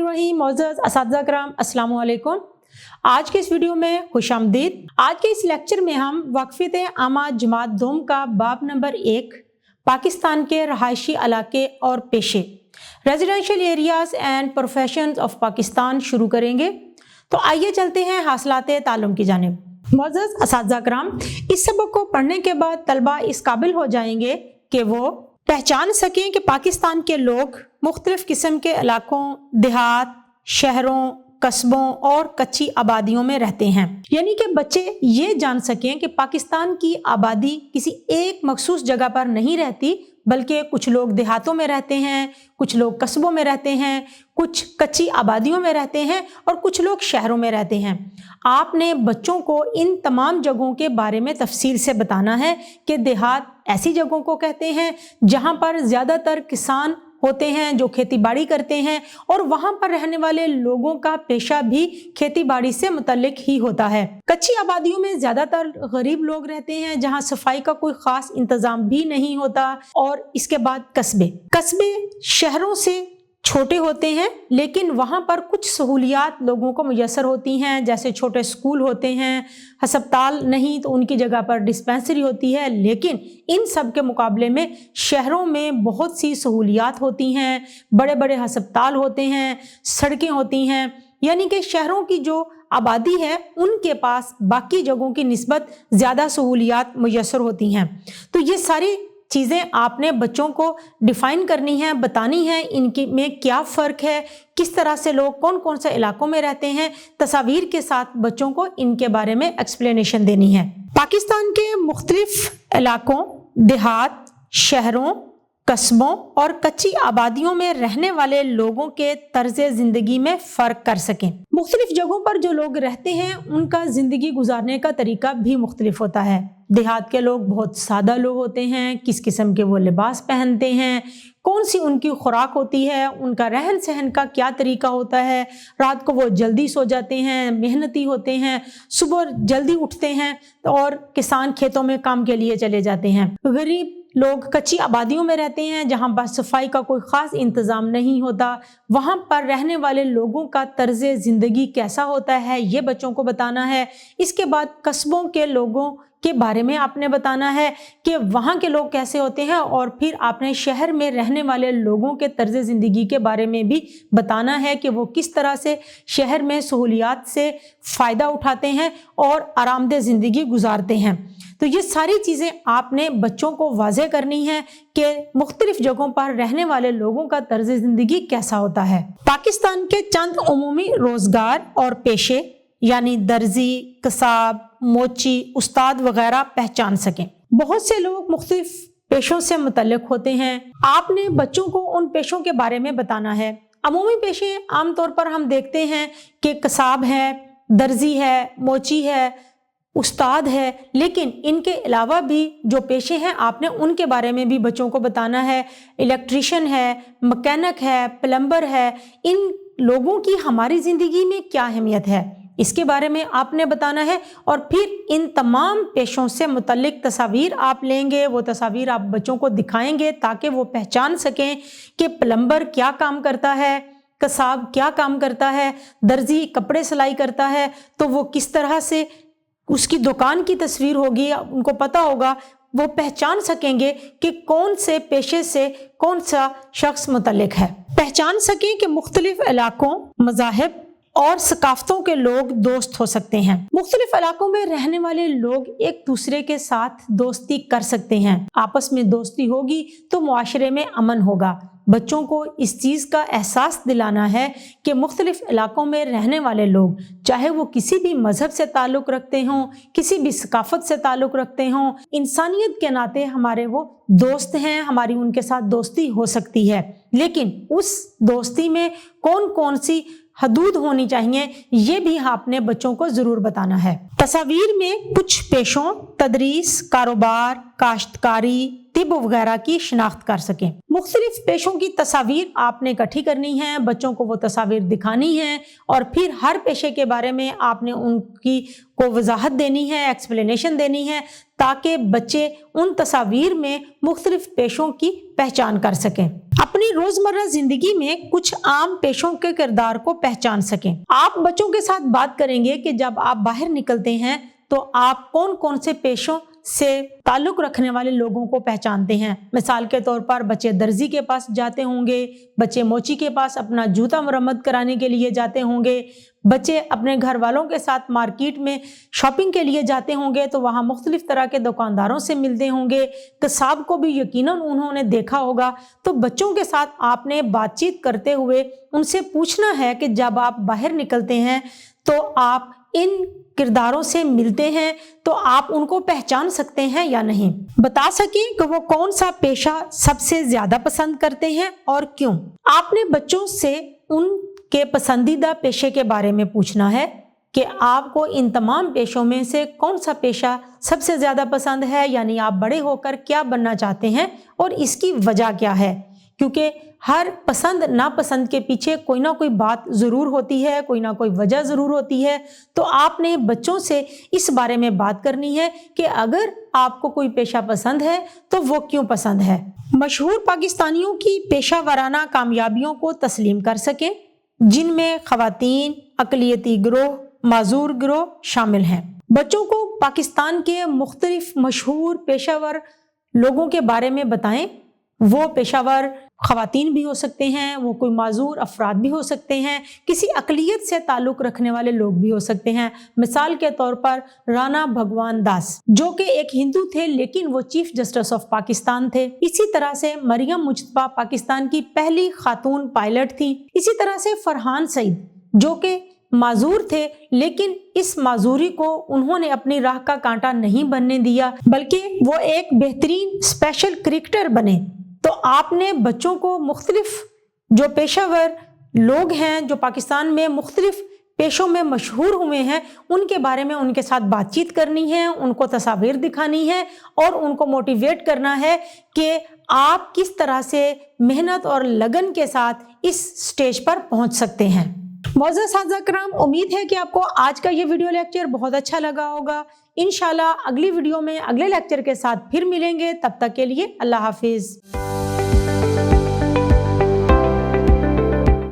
बिस्मिल्लाहिर्रहमानिर्रहीम। मोअज़्ज़ज़ असातिज़ा किराम, अस्सलामु अलैकुम। आज के इस वीडियो में खुशामदीद। आज के इस लेक्चर में हम वक़फ़ियत आमा जमात दोम का बाब नंबर 1 पाकिस्तान के रहायशी इलाके और पेशे residential areas and professions of Pakistan शुरू करेंगे। तो आइए चलते हैं हासिलात ताल्लुम की जानिब। मोअज़्ज़ज़ असातिज़ा किराम, इस सबक को पढ़ने के बाद तलबा इस काबिल हो जाएंगे कि वो पहचान सकें कि पाकिस्तान के लोग मुख्तलिफ किस्म के इलाकों, देहात, शहरों, कस्बों और कच्ची आबादियों में रहते हैं। यानी कि बच्चे ये जान सकें कि पाकिस्तान की आबादी किसी एक मखसूस जगह पर नहीं रहती, बल्कि कुछ लोग देहातों में रहते हैं, कुछ लोग कस्बों में रहते हैं, कुछ कच्ची आबादियों में रहते हैं और कुछ लोग शहरों में रहते हैं। आपने बच्चों को इन तमाम जगहों के बारे में तफसील से बताना है कि देहात ऐसी जगहों को कहते हैं जहाँ पर ज़्यादातर किसान होते हैं जो खेती बाड़ी करते हैं, और वहाँ पर रहने वाले लोगों का पेशा भी खेती बाड़ी से मुतल्लिक ही होता है। कच्ची आबादियों में ज़्यादातर गरीब लोग रहते हैं जहाँ सफाई का कोई ख़ास इंतज़ाम भी नहीं होता। और इसके बाद कस्बे शहरों से छोटे होते हैं, लेकिन वहाँ पर कुछ सहूलियात लोगों को मुयसर होती हैं, जैसे छोटे स्कूल होते हैं, हस्पताल नहीं तो उनकी जगह पर डिस्पेंसरी होती है। लेकिन इन सब के मुकाबले में शहरों में बहुत सी सहूलियात होती हैं, बड़े बड़े हस्पताल होते हैं, सड़कें होती हैं। यानी कि शहरों की जो आबादी है उनके पास बाकी जगहों की निस्बत ज़्यादा सहूलियात मुयसर होती हैं। तो ये सारी चीज़ें आपने बच्चों को डिफ़ाइन करनी है, बतानी है, इनकी में क्या फ़र्क है, किस तरह से लोग कौन कौन से इलाकों में रहते हैं, तस्वीर के साथ बच्चों को इनके बारे में एक्सप्लेनेशन देनी है। पाकिस्तान के मुख्तलिफ इलाकों, देहात, शहरों, कस्बों और कच्ची आबादियों में रहने वाले लोगों के तर्ज ज़िंदगी में फ़र्क कर सकें। मुख्तलिफ जगहों पर जो लोग रहते हैं उनका ज़िंदगी गुजारने का तरीका भी मुख्तलिफ होता है। देहात के लोग बहुत सादा लोग होते हैं, किस किस्म के वो लिबास पहनते हैं, कौन सी उनकी खुराक होती है, उनका रहन सहन का क्या तरीका होता है, रात को वो जल्दी सो जाते हैं, मेहनती होते हैं, सुबह जल्दी उठते हैं और किसान खेतों में काम के लिए चले जाते हैं। गरीब लोग कच्ची आबादियों में रहते हैं जहाँ पर सफाई का कोई ख़ास इंतज़ाम नहीं होता। वहाँ पर रहने वाले लोगों का तर्ज ज़िंदगी कैसा होता है ये बच्चों को बताना है। इसके बाद कस्बों के लोगों के बारे में आपने बताना है कि वहाँ के लोग कैसे होते हैं, और फिर आपने शहर में रहने वाले लोगों के तर्ज ज़िंदगी के बारे में भी बताना है कि वो किस तरह से शहर में सहूलियात से फ़ायदा उठाते हैं और आरामदेह ज़िंदगी गुजारते हैं। तो ये सारी चीज़ें आपने बच्चों को वाज़ेह करनी है कि मुख्तलिफ जगहों पर रहने वाले लोगों का तर्ज ज़िंदगी कैसा होता है। पाकिस्तान के चंद उमूमी रोज़गार और पेशे यानी दर्जी, कसाब, मोची, उस्ताद वगैरह पहचान सकें। बहुत से लोग मुख्तलिफ पेशों से मुतल्लिक होते हैं। आपने बच्चों को उन पेशों के बारे में बताना है। अमूमी पेशे आमतौर पर हम देखते हैं कि कसाब है, दर्जी है, मोची है, उस्ताद है, लेकिन इनके अलावा भी जो पेशे हैं आपने उनके बारे में भी बच्चों को बताना है। इलेक्ट्रीशियन है, मैकेनिक है, प्लम्बर है। इन लोगों की हमारी ज़िंदगी में क्या अहमियत है इसके बारे में आपने बताना है। और फिर इन तमाम पेशों से मुतल्लिक तस्वीर आप लेंगे, वो तस्वीर आप बच्चों को दिखाएंगे ताकि वो पहचान सकें कि प्लम्बर क्या काम करता है, कसाब क्या काम करता है, दर्जी कपड़े सिलाई करता है, तो वो किस तरह से उसकी दुकान की तस्वीर होगी, उनको पता होगा, वो पहचान सकेंगे कि कौन से पेशे से कौन सा शख्स मुतल्लिक है। पहचान सकें कि मुख्तलिफ इलाकों, मज़ाहिब और सकाफ़तों के लोग दोस्त हो सकते हैं। मुख्तलिफ इलाकों में रहने वाले लोग एक दूसरे के साथ दोस्ती कर सकते हैं। आपस में दोस्ती होगी तो मुआशरे में अमन होगा। बच्चों को इस चीज़ का एहसास दिलाना है कि मुख्तलिफ इलाकों में रहने वाले लोग, चाहे वो किसी भी मज़हब से ताल्लुक़ रखते हों, किसी भी सकाफ़त से ताल्लुक़ रखते हों, इंसानियत के नाते हमारे वो दोस्त हैं, हमारी उनके साथ दोस्ती हो सकती है। लेकिन उस दोस्ती में कौन कौन सी हदूद होनी चाहिए ये भी आपने बच्चों को ज़रूर बताना है। तस्वीर में कुछ पेशों, तदरीस, कारोबार, काश्तकारी, तिब वगैरह की शिनाख्त कर सकें। मुख्तलिफ पेशों की तस्वीर आपने इकट्ठी करनी है, बच्चों को वो तस्वीर दिखानी है और फिर हर पेशे के बारे में आपने उनकी को वजाहत देनी है, एक्सप्लेनेशन देनी है, ताकि बच्चे उन तस्वीर में मुख्तलिफ पेशों की पहचान कर सकें। अपनी रोजमर्रा जिंदगी में कुछ आम पेशों के किरदार को पहचान सकें। आप बच्चों के साथ बात करेंगे कि जब आप बाहर निकलते हैं तो आप कौन कौन से पेशों से ताल्लुक रखने वाले लोगों को पहचानते हैं। मिसाल के तौर पर बच्चे दर्जी के पास जाते होंगे, बच्चे मोची के पास अपना जूता मरम्मत कराने के लिए जाते होंगे, बच्चे अपने घर वालों के साथ मार्केट में शॉपिंग के लिए जाते होंगे तो वहाँ मुख्तलिफ तरह के दुकानदारों से मिलते होंगे, कसाब को भी यकीनन उन्होंने देखा होगा। तो बच्चों के साथ आपने बातचीत करते हुए उनसे पूछना है कि जब आप बाहर निकलते हैं तो आप इन किरदारों से मिलते हैं तो आप उनको पहचान सकते हैं या नहीं। बता सकें कि वो कौन सा पेशा सबसे ज्यादा पसंद करते हैं और क्यों। आपने बच्चों से उनके पसंदीदा पेशे के बारे में पूछना है कि आपको इन तमाम पेशों में से कौन सा पेशा सबसे ज्यादा पसंद है, यानी आप बड़े होकर क्या बनना चाहते हैं और इसकी वजह क्या है। क्योंकि हर पसंद नापसंद के पीछे कोई ना कोई बात ज़रूर होती है, कोई ना कोई वजह ज़रूर होती है। तो आपने बच्चों से इस बारे में बात करनी है कि अगर आपको कोई पेशा पसंद है तो वो क्यों पसंद है। मशहूर पाकिस्तानियों की पेशा वाराना कामयाबियों को तस्लीम कर सकें, जिनमें ख़वातीन, अक़लियती गिरोह, माजूर गिरोह शामिल हैं। बच्चों को पाकिस्तान के मुख्तलिफ मशहूर पेशावर लोगों के बारे में बताएं। वो पेशावर ख़वातीन भी हो सकते हैं, वो कोई माजूर अफराद भी हो सकते हैं, किसी अक़लियत से ताल्लुक़ रखने वाले लोग भी हो सकते हैं। मिसाल के तौर पर राणा भगवान दास जो कि एक हिंदू थे लेकिन वो चीफ जस्टिस ऑफ पाकिस्तान थे। इसी तरह से मरियम मुजतबा पाकिस्तान की पहली खातून पायलट थी। इसी तरह से फरहान सईद जो कि माजूर थे लेकिन इस माजूरी को उन्होंने अपनी राह का कांटा नहीं बनने दिया, बल्कि वो एक बेहतरीन स्पेशल क्रिकेटर बने। तो आपने बच्चों को मुख्तलिफ जो पेशावर लोग हैं जो पाकिस्तान में मुख्तलिफ पेशों में मशहूर हुए हैं उनके बारे में उनके साथ बातचीत करनी है, उनको तस्वीर दिखानी है और उनको मोटिवेट करना है कि आप किस तरह से मेहनत और लगन के साथ इस स्टेज पर पहुंच सकते हैं। मोअज़्ज़ज़ साथिया किराम, उम्मीद है कि आपको आज का ये वीडियो लेक्चर बहुत अच्छा लगा होगा। इंशाल्लाह अगली वीडियो में अगले लेक्चर के साथ फिर मिलेंगे। तब तक के लिए अल्लाह हाफिज़।